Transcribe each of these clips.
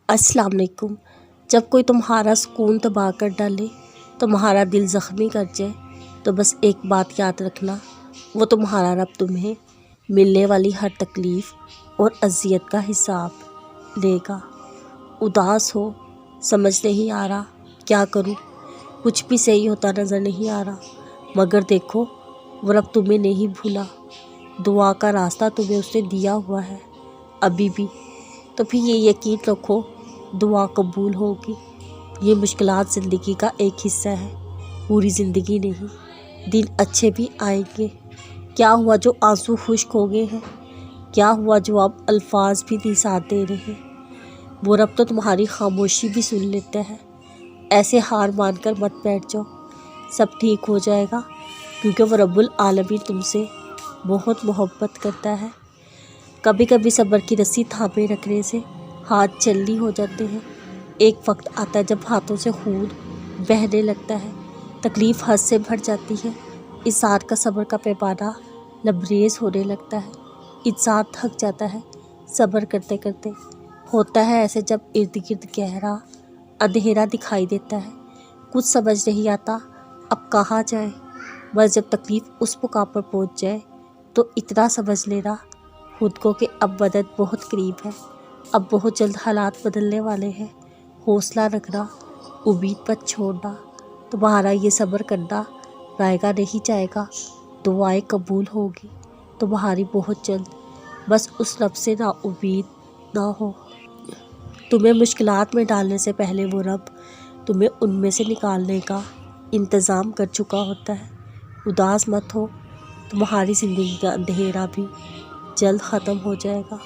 السلام علیکم۔ جب کوئی تمہارا سکون تباہ کر ڈالے، تمہارا دل زخمی کر جائے، تو بس ایک بات یاد رکھنا، وہ تمہارا رب تمہیں ملنے والی ہر تکلیف اور اذیت کا حساب لے گا۔ اداس ہو، سمجھ نہیں آ رہا کیا کروں، کچھ بھی صحیح ہوتا نظر نہیں آ رہا، مگر دیکھو وہ رب تمہیں نہیں بھولا، دعا کا راستہ تمہیں اس نے دیا ہوا ہے ابھی بھی، تو پھر یہ یقین رکھو دعا قبول ہوگی۔ یہ مشکلات زندگی کا ایک حصہ ہے، پوری زندگی نہیں۔ دن اچھے بھی آئیں گے۔ کیا ہوا جو آنسو خشک ہو گئے ہیں؟ کیا ہوا جو اب الفاظ بھی نہیں ساتھ دے رہے؟ وہ رب تو تمہاری خاموشی بھی سن لیتا ہے۔ ایسے ہار مان کر مت بیٹھ جاؤ، سب ٹھیک ہو جائے گا، کیونکہ وہ رب العالمین تم سے بہت محبت کرتا ہے۔ کبھی کبھی صبر کی رسی تھامے رکھنے سے ہاتھ جلدی ہو جاتے ہیں۔ ایک وقت آتا ہے جب ہاتھوں سے خون بہنے لگتا ہے، تکلیف حد سے بڑھ جاتی ہے، انسان کا صبر کا پیمانہ لبریز ہونے لگتا ہے، انسان تھک جاتا ہے صبر کرتے کرتے۔ ہوتا ہے ایسے جب ارد گرد گہرا اندھیرا دکھائی دیتا ہے، کچھ سمجھ نہیں آتا اب کہاں جائے، بس جب تکلیف اس مقام پر پہنچ جائے تو اتنا سمجھ لینا خود کو کہ اب مدد بہت قریب ہے، اب بہت جلد حالات بدلنے والے ہیں۔ حوصلہ رکھنا، امید مت چھوڑنا، تمہارا یہ صبر کرنا رائے گا نہیں جائے گا، دعائیں قبول ہوگی تمہاری بہت جلد، بس اس رب سے نا امید نہ ہو۔ تمہیں مشکلات میں ڈالنے سے پہلے وہ رب تمہیں ان میں سے نکالنے کا انتظام کر چکا ہوتا ہے۔ اداس مت ہو، تمہاری زندگی کا اندھیرا بھی جلد ختم ہو جائے گا۔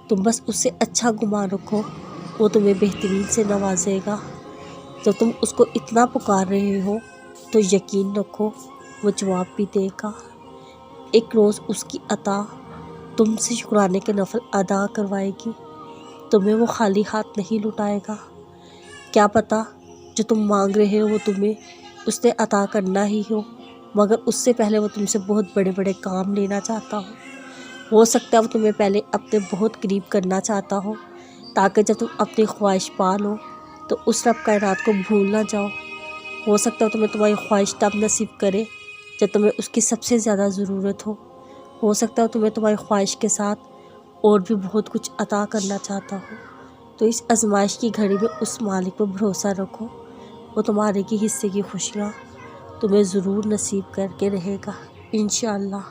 تم بس اس سے اچھا گمان رکھو، وہ تمہیں بہترین سے نوازے گا۔ جب تم اس کو اتنا پکار رہے ہو تو یقین رکھو وہ جواب بھی دے گا۔ ایک روز اس کی عطا تم سے شکرانے کے نفل ادا کروائے گی، تمہیں وہ خالی ہاتھ نہیں لٹائے گا۔ کیا پتہ جو تم مانگ رہے ہو وہ تمہیں اس نے عطا کرنا ہی ہو، مگر اس سے پہلے وہ تم سے بہت بڑے بڑے کام لینا چاہتا ہو سکتا ہے وہ تمہیں پہلے اپنے بہت قریب کرنا چاہتا ہو، تاکہ جب تم اپنی خواہش پا لو تو اس رب کائنات کو بھول نہ جاؤ۔ ہو سکتا ہے وہ تمہیں تمہاری خواہش تب نصیب کرے جب تمہیں اس کی سب سے زیادہ ضرورت ہو سکتا ہے وہ تمہیں تمہاری خواہش کے ساتھ اور بھی بہت کچھ عطا کرنا چاہتا ہو۔ تو اس آزمائش کی گھڑی میں اس مالک پر بھروسہ رکھو، وہ تمہارے کی حصے کی خوشیاں تمہیں ضرور نصیب کر کے رہے گا انشاءاللہ۔